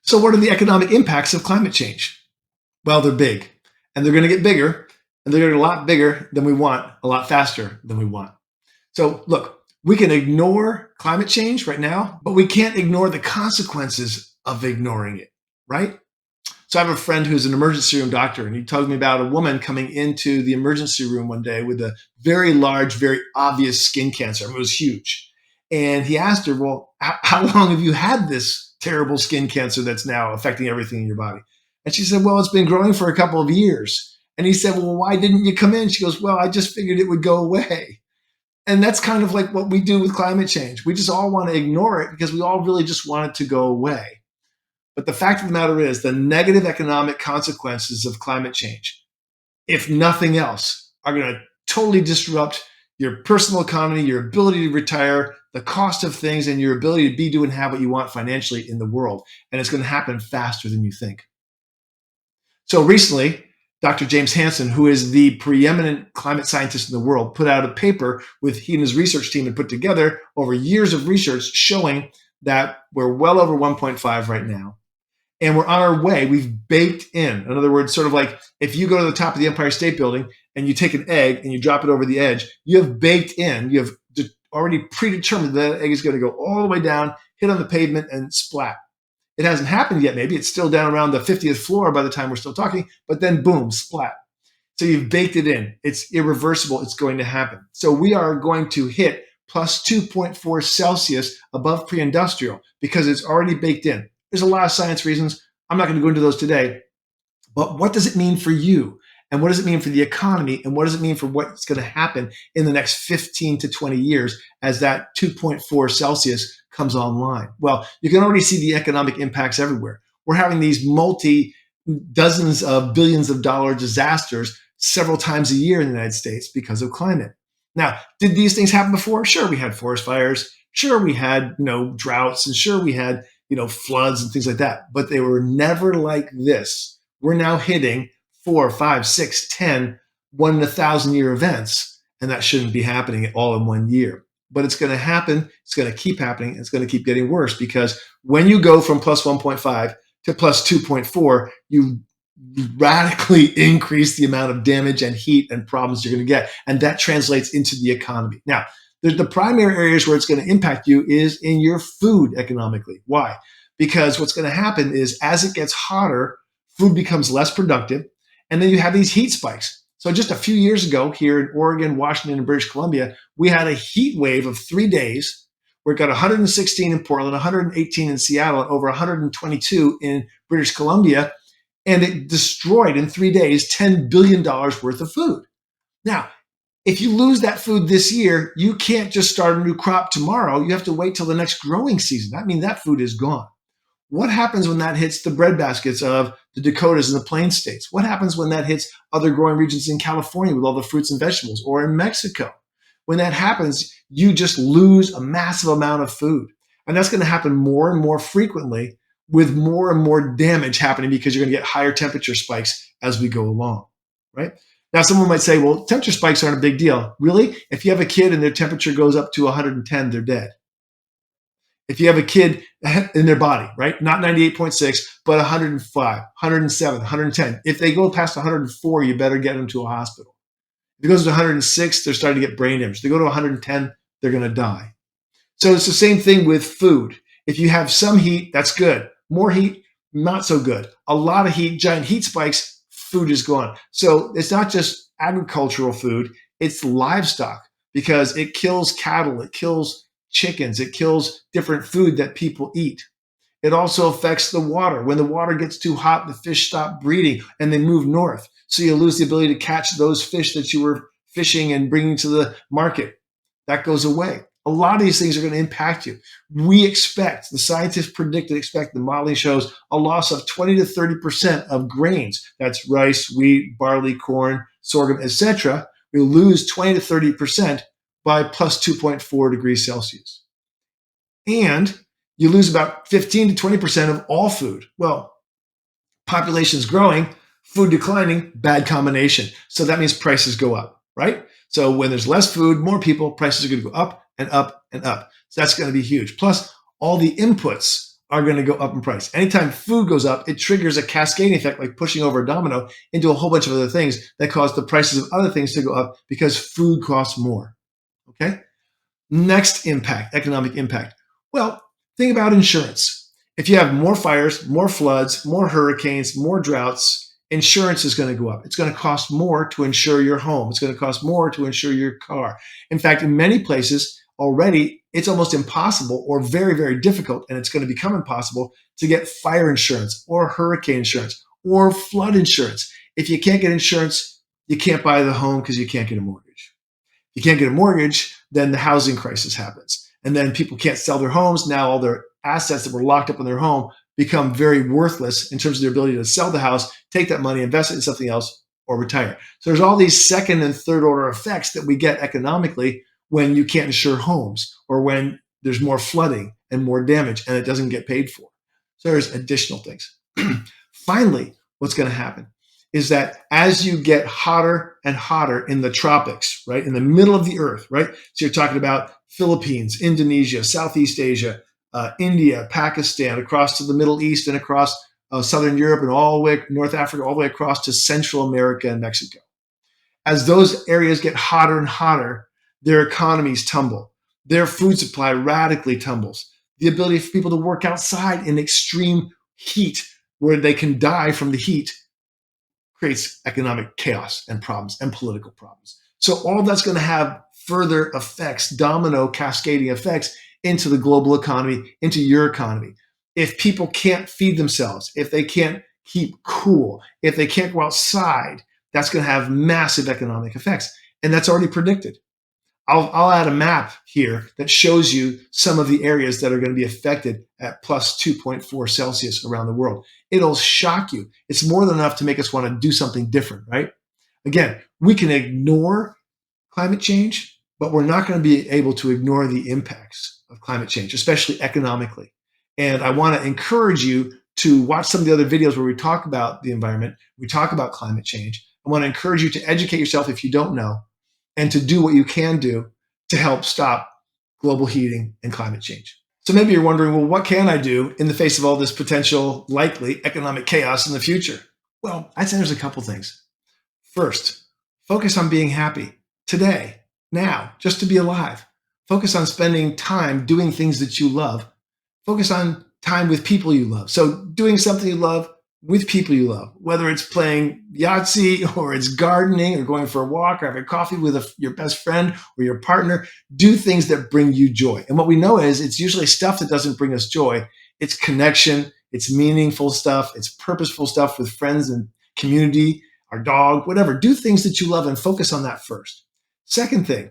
So what are the economic impacts of climate change? Well, they're big, and they're going to get bigger, and they're going to get a lot bigger than we want, a lot faster than we want. So look, we can ignore climate change right now, but we can't ignore the consequences of ignoring it, right? So I have a friend who's an emergency room doctor, and he told me about a woman coming into the emergency room one day with a very large, very obvious skin cancer. I mean, it was huge. And he asked her, well, how long have you had this terrible skin cancer that's now affecting everything in your body? And she said, well, it's been growing for a couple of years. And he said, well, why didn't you come in? She goes, well, I just figured it would go away. And that's kind of like what we do with climate change. We just all want to ignore it because we all really just want it to go away. But the fact of the matter is the negative economic consequences of climate change, if nothing else, are going to totally disrupt your personal economy, your ability to retire, the cost of things, and your ability to be, do, and have what you want financially in the world. And it's going to happen faster than you think. So recently, Dr. James Hansen, who is the preeminent climate scientist in the world, put out a paper with he and his research team had put together over years of research showing that we're well over 1.5 right now. And we're on our way. We've baked in other words, sort of like if you go to the top of the Empire State Building and you take an egg and you drop it over the edge, you have baked in, you have already predetermined that egg is going to go all the way down, hit on the pavement, and splat. It hasn't happened yet. Maybe it's still down around the 50th floor by the time we're still talking, but then boom, splat. So you've baked it in. It's irreversible. It's going to happen. So we are going to hit plus 2.4 Celsius above pre-industrial because it's already baked in. There's a lot of science reasons. I'm not going to go into those today. But what does it mean for you? And what does it mean for the economy? And what does it mean for what's going to happen in the next 15 to 20 years as that 2.4 Celsius comes online? Well, you can already see the economic impacts everywhere. We're having these dozens of billions of dollar disasters several times a year in the United States because of climate. Now, did these things happen before? Sure, we had forest fires. Sure, we had, droughts, and sure, we had, floods and things like that. But they were never like this. We're now hitting 4, 5, 6, 10, 1 in 1,000-year events, and that shouldn't be happening all in 1 year. But it's going to happen. It's going to keep happening. It's going to keep getting worse because when you go from plus 1.5 to plus 2.4, you radically increase the amount of damage and heat and problems you're going to get. And that translates into the economy. Now, the primary areas where it's going to impact you is in your food economically. Why? Because what's going to happen is as it gets hotter, food becomes less productive. And then you have these heat spikes. So just a few years ago here in Oregon, Washington, and British Columbia, we had a heat wave of 3 days where it got 116 in Portland, 118 in Seattle, and over 122 in British Columbia. And it destroyed in 3 days $10 billion worth of food. Now, if you lose that food this year, you can't just start a new crop tomorrow. You have to wait till the next growing season. That means that food is gone. What happens when that hits the breadbaskets of the Dakotas and the Plains states? What happens when that hits other growing regions in California with all the fruits and vegetables, or in Mexico? When that happens, you just lose a massive amount of food. And that's going to happen more and more frequently with more and more damage happening because you're going to get higher temperature spikes as we go along, right? Now, someone might say, well, temperature spikes aren't a big deal. Really? If you have a kid and their temperature goes up to 110, they're dead. If you have a kid in their body, right? Not 98.6, but 105, 107, 110. If they go past 104, you better get them to a hospital. If it goes to 106, they're starting to get brain damage. If they go to 110, they're going to die. So it's the same thing with food. If you have some heat, that's good. More heat, not so good. A lot of heat, giant heat spikes, food is gone. So it's not just agricultural food, it's livestock because it kills cattle, it kills chickens, it kills different food that people eat. It also affects the water. When the water gets too hot, the fish stop breeding and they move north. So you lose the ability to catch those fish that you were fishing and bringing to the market. That goes away. A lot of these things are going to impact you. The scientists expect, the modeling shows a loss of 20 to 30% of grains. That's rice, wheat, barley, corn, sorghum, etc. We lose 20 to 30% by plus 2.4 degrees Celsius. And you lose about 15 to 20% of all food. Well, population's growing, food declining, bad combination. So that means prices go up, right? So when there's less food, more people, prices are going to go up and up and up. So that's going to be huge. Plus, all the inputs are going to go up in price. Anytime food goes up, it triggers a cascading effect, like pushing over a domino into a whole bunch of other things that cause the prices of other things to go up because food costs more. Okay? Next impact, economic impact. Well, think about insurance. If you have more fires, more floods, more hurricanes, more droughts, insurance is going to go up. It's going to cost more to insure your home. It's going to cost more to insure your car. In fact, in many places already, it's almost impossible or very, very difficult, and it's going to become impossible to get fire insurance or hurricane insurance or flood insurance. If you can't get insurance, you can't buy the home because you can't get a mortgage. You can't get a mortgage, then the housing crisis happens. And then people can't sell their homes. Now all their assets that were locked up in their home become very worthless in terms of their ability to sell the house, take that money, invest it in something else, or retire. So there's all these second and third order effects that we get economically when you can't insure homes or when there's more flooding and more damage and it doesn't get paid for. So there's additional things. Finally, what's going to happen is that as you get hotter and hotter in the tropics, right, in the middle of the earth, right? So you're talking about Philippines, Indonesia, Southeast Asia, India, Pakistan, across to the Middle East and across Southern Europe and all the way North Africa, all the way across to Central America and Mexico. As those areas get hotter and hotter, their economies tumble. Their food supply radically tumbles. The ability for people to work outside in extreme heat where they can die from the heat creates economic chaos and problems and political problems. So all of that's going to have further effects, domino cascading effects into the global economy, into your economy. If people can't feed themselves, if they can't keep cool, if they can't go outside, that's going to have massive economic effects. And that's already predicted. I'll add a map here that shows you some of the areas that are going to be affected at plus 2.4 Celsius around the world. It'll shock you. It's more than enough to make us want to do something different, right? Again, we can ignore climate change, but we're not going to be able to ignore the impacts of climate change, especially economically. And I want to encourage you to watch some of the other videos where we talk about the environment, we talk about climate change. I want to encourage you to educate yourself if you don't know, and to do what you can do to help stop global heating and climate change. So maybe you're wondering, well, what can I do in the face of all this potential likely economic chaos in the future? Well, I'd say there's a couple things. First, focus on being happy today, now, just to be alive. Focus on spending time doing things that you love. Focus on time with people you love. So doing something you love with people you love, whether it's playing Yahtzee or it's gardening or going for a walk or having coffee with your best friend or your partner. Do things that bring you joy. And what we know is it's usually stuff that doesn't bring us joy. It's connection, it's meaningful stuff, it's purposeful stuff with friends and community, our dog, whatever. Do things that you love and focus on that first. Second thing,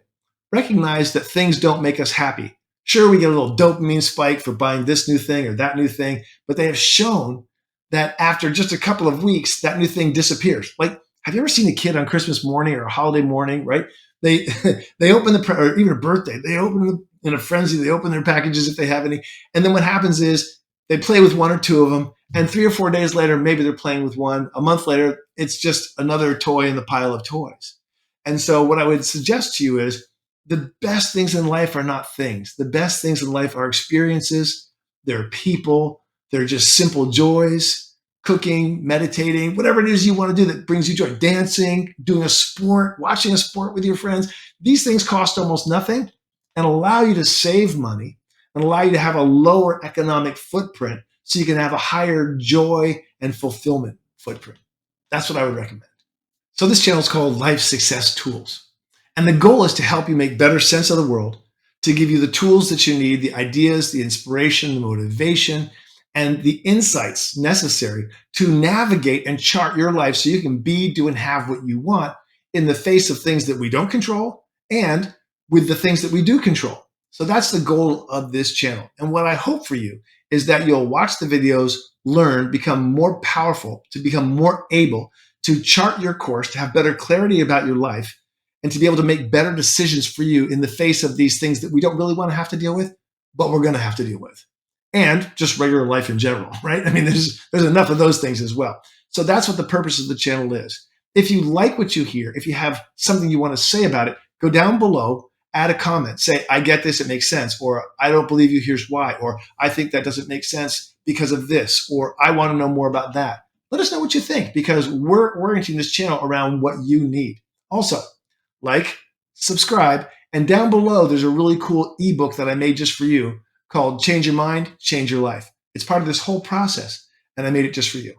recognize that things don't make us happy. Sure, we get a little dopamine spike for buying this new thing or that new thing, but they have shown that after just a couple of weeks, that new thing disappears. Like, have you ever seen a kid on Christmas morning or a holiday morning, right? They open or even a birthday, they open them in a frenzy, they open their packages if they have any. And then what happens is they play with one or two of them. And 3 or 4 days later, maybe they're playing with one. A month later, it's just another toy in the pile of toys. And so what I would suggest to you is the best things in life are not things. The best things in life are experiences. They're people. They're just simple joys, cooking, meditating, whatever it is you want to do that brings you joy. Dancing, doing a sport, watching a sport with your friends. These things cost almost nothing and allow you to save money and allow you to have a lower economic footprint so you can have a higher joy and fulfillment footprint. That's what I would recommend. So this channel is called Life Success Tools. And the goal is to help you make better sense of the world, to give you the tools that you need, the ideas, the inspiration, the motivation, and the insights necessary to navigate and chart your life so you can be, do, and have what you want in the face of things that we don't control and with the things that we do control. So that's the goal of this channel. And what I hope for you is that you'll watch the videos, learn, become more powerful, to become more able to chart your course, to have better clarity about your life, and to be able to make better decisions for you in the face of these things that we don't really want to have to deal with, but we're going to have to deal with. And just regular life in general, right? I mean, there's enough of those things as well. So that's what the purpose of the channel is. If you like what you hear, if you have something you want to say about it, go down below add a comment. Say, I get this, it makes sense. Or I don't believe you, here's why. Or I think that doesn't make sense because of this. Or I want to know more about that. Let us know what you think, because we're orienting this channel around what you need. Also, like, subscribe, and down below there's a really cool ebook that I made just for you called Change Your Mind, Change Your Life. It's part of this whole process, and I made it just for you.